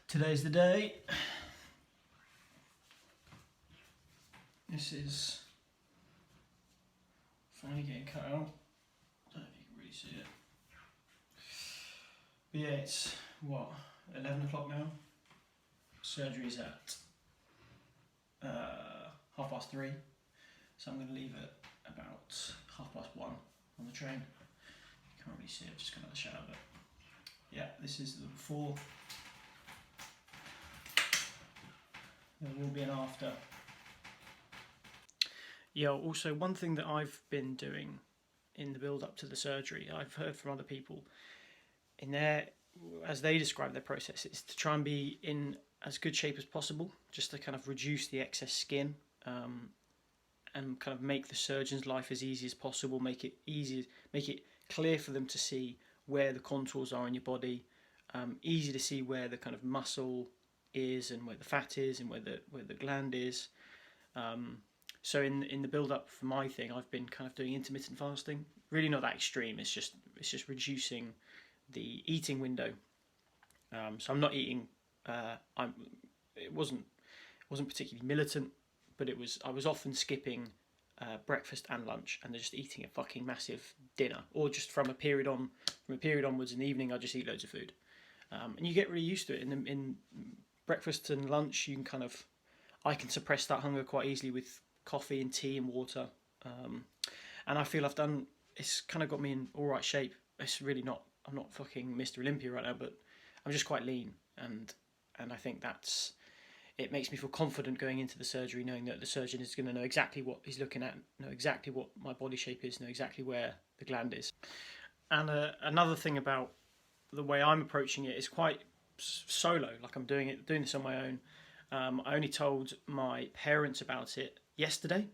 Today's the day. This is finally getting cut out. I don't know if you can really see it. But yeah, it's what, 11 o'clock now? Surgery's at 3:30, so I'm going to leave it about 1:30 on the train. You can't really see it, just come out of the shower, but yeah, this is the before. There will be an after. Yeah, also one thing that I've been doing in the build up to the surgery, I've heard from other people in their, as they describe their process, is to try and be in as good shape as possible, just to kind of reduce the excess skin, and kind of make the surgeon's life as easy as possible, make it clear for them to see where the contours are in your body, easy to see where the kind of muscle is and where the fat is and where the gland is. So in the build up for my thing, I've been kind of doing intermittent fasting. Really not that extreme. It's just reducing the eating window. So I'm not eating. It wasn't particularly militant, but I was often skipping breakfast and lunch, and just eating a fucking massive dinner, or just from a period onwards in the evening, I just eat loads of food, and you get really used to it. In breakfast and lunch, you can I can suppress that hunger quite easily with coffee and tea and water, and I feel it's kind of got me in all right shape. It's really not. I'm not fucking Mr. Olympia right now, but I'm just quite lean, and I think it makes me feel confident going into the surgery, knowing that the surgeon is going to know exactly what he's looking at, know exactly what my body shape is, know exactly where the gland is. And another thing about the way I'm approaching it is quite solo. Like I'm doing this on my own. I only told my parents about it yesterday.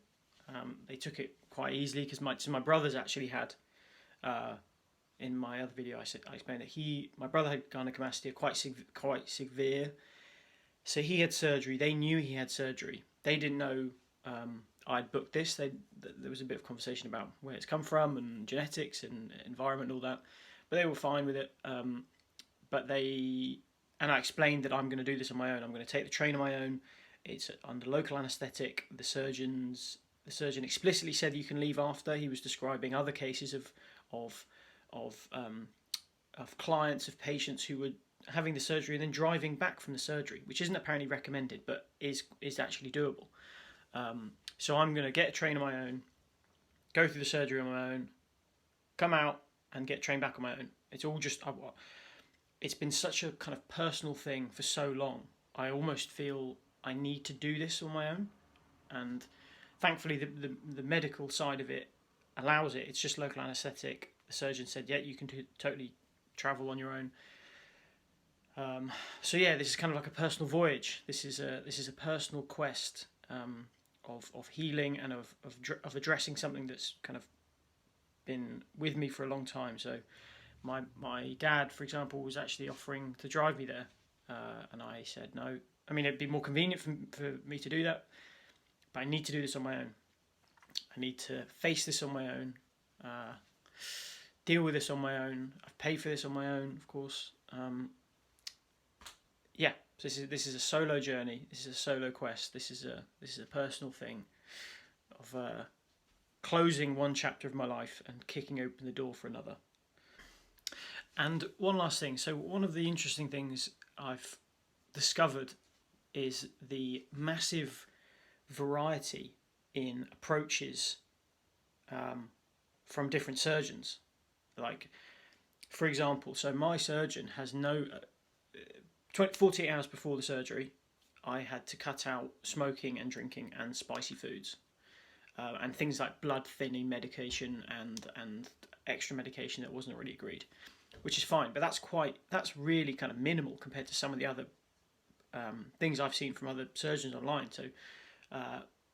They took it quite easily because my brother's actually had. In my other video, I explained that my brother had gynecomastia, quite severe. So he had surgery. They knew he had surgery. They didn't know I'd booked this. There was a bit of conversation about where it's come from and genetics and environment and all that, but they were fine with it. And I explained that I'm going to do this on my own. I'm going to take the train on my own. It's under local anaesthetic. The surgeon explicitly said you can leave after. He was describing other cases of clients, of patients who were having the surgery and then driving back from the surgery, which isn't apparently recommended, but is actually doable. So I'm going to get a train on my own, go through the surgery on my own, come out and get trained back on my own. It's all just, it's been such a kind of personal thing for so long. I almost feel I need to do this on my own, and thankfully the medical side of it allows it. It's just local anaesthetic. The surgeon said, yeah, you can totally travel on your own. So yeah, this is kind of like a personal voyage. This is a personal quest of healing and of addressing something that's kind of been with me for a long time. So my dad, for example, was actually offering to drive me there, and I said no. I mean, it'd be more convenient for me to do that, but I need to do this on my own. I need to face this on my own, deal with this on my own. I've paid for this on my own, of course. Yeah, so this is a solo journey. This is a solo quest. This is a personal thing of closing one chapter of my life and kicking open the door for another. And one last thing. So one of the interesting things I've discovered is the massive variety in approaches from different surgeons. Like, for example, so my surgeon has 48 hours before the surgery, I had to cut out smoking and drinking and spicy foods, and things like blood thinning medication and extra medication that wasn't already agreed, which is fine. But that's really kind of minimal compared to some of the other things I've seen from other surgeons online. So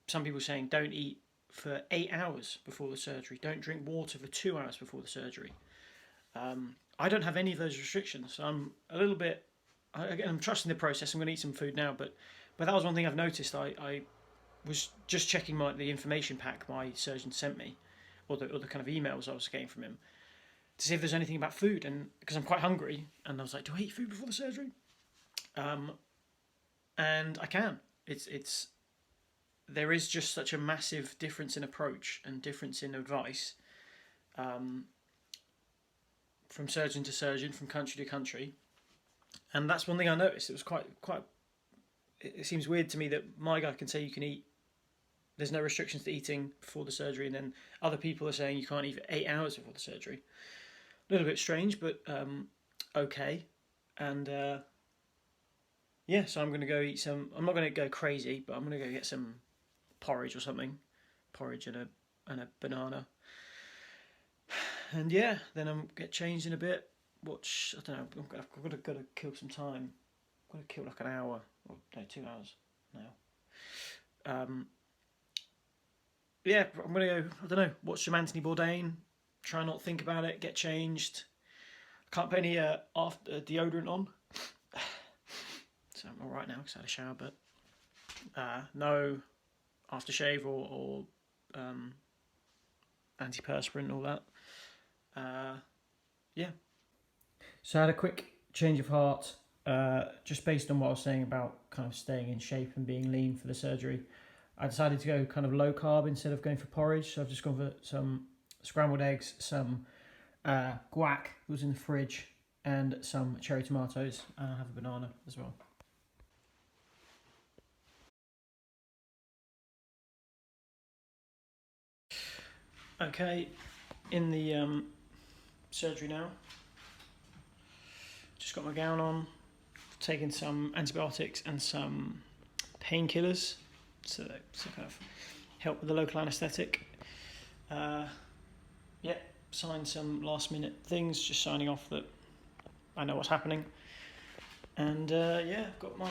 some people saying don't eat for 8 hours before the surgery, don't drink water for 2 hours before the surgery. I don't have any of those restrictions, so I'm a little bit. I'm trusting the process. I'm going to eat some food now, but that was one thing I've noticed. I was just checking the information pack my surgeon sent me, or the kind of emails I was getting from him, to see if there's anything about food, and because I'm quite hungry, and I was like, do I eat food before the surgery? And I can. It's there is just such a massive difference in approach and difference in advice, um, from surgeon to surgeon, from country to country, and that's one thing I noticed. It was quite. It seems weird to me that my guy can say you can eat. There's no restrictions to eating before the surgery, and then other people are saying you can't eat for 8 hours before the surgery. A little bit strange, but okay. And yeah, so I'm going to go eat some. I'm not going to go crazy, but I'm going to go get some porridge or something. Porridge and a banana. And yeah, then I'm get changed in a bit. Watch. I don't know. I've got to kill some time. I've got to kill like an hour or no 2 hours now. Yeah, I'm gonna go. I don't know. Watch some Anthony Bourdain. Try not to think about it. Get changed. Can't put any after deodorant on. So I'm all right now because I had a shower, but no aftershave or antiperspirant and all that. Yeah. So I had a quick change of heart, just based on what I was saying about kind of staying in shape and being lean for the surgery. I decided to go kind of low carb instead of going for porridge. So I've just gone for some scrambled eggs, some guac that was in the fridge, and some cherry tomatoes, and I have a banana as well. Okay, in the surgery now. Just got my gown on, taking some antibiotics and some painkillers to kind of help with the local anaesthetic. Yeah, signed some last minute things, just signing off that I know what's happening. And yeah, I've got my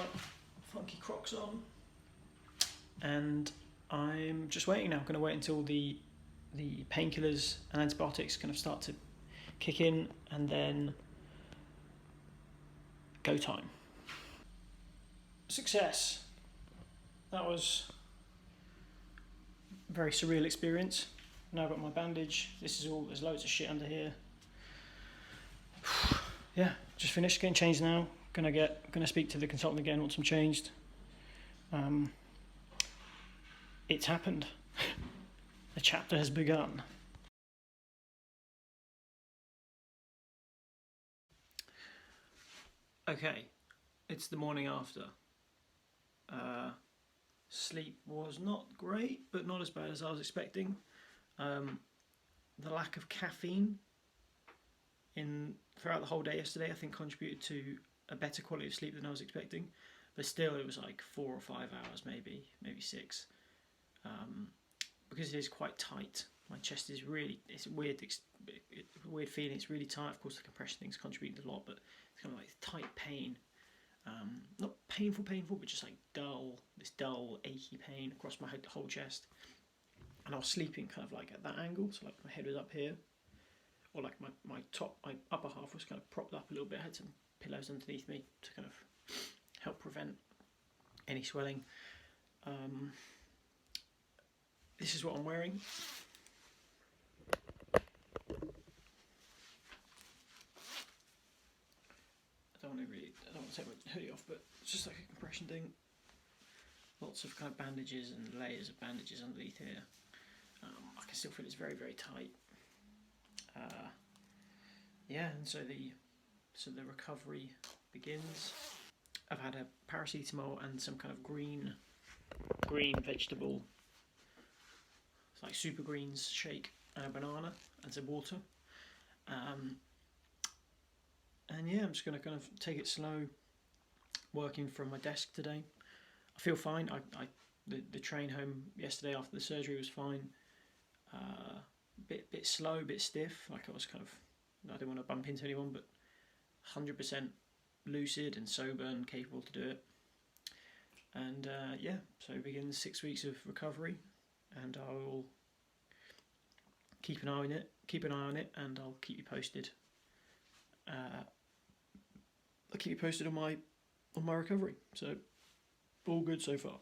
funky Crocs on, and I'm just waiting now. I'm going to wait until the painkillers and antibiotics kind of start to kick in, and then go time. Success. That was a very surreal experience. Now I've got my bandage. This is all. There's loads of shit under here. Yeah, just finished getting changed now. Gonna speak to the consultant again once I'm changed. It's happened. The chapter has begun. Okay, it's the morning after. Sleep was not great, but not as bad as I was expecting. The lack of caffeine throughout the whole day yesterday, I think, contributed to a better quality of sleep than I was expecting. But still, it was like 4 or 5 hours, maybe 6. Because it is quite tight. My chest is it's a weird feeling. It's really tight. Of course, the compression things contributed a lot, but it's kind of like tight pain. Not painful, but just like this dull, achy pain across my whole chest. And I was sleeping kind of like at that angle, so like my head was up here, or like my upper half was kind of propped up a little bit. I had some pillows underneath me to kind of help prevent any swelling. This is what I'm wearing. I don't want to take my hoodie off, but it's just like a compression thing. Lots of kind of bandages and layers of bandages underneath here. I can still feel it's very, very tight. Yeah, and so the recovery begins. I've had a paracetamol and some kind of green vegetable. It's like super greens shake and a banana and some water. And yeah, I'm just going to kind of take it slow, working from my desk today. I feel fine. The train home yesterday after the surgery was fine. Bit slow, bit stiff. Like I was kind of, I didn't want to bump into anyone, but 100% lucid and sober and capable to do it. And yeah, so it begins 6 weeks of recovery, and I will keep an eye on it, and I'll keep you posted. I'll keep you posted on my recovery. So all good so far.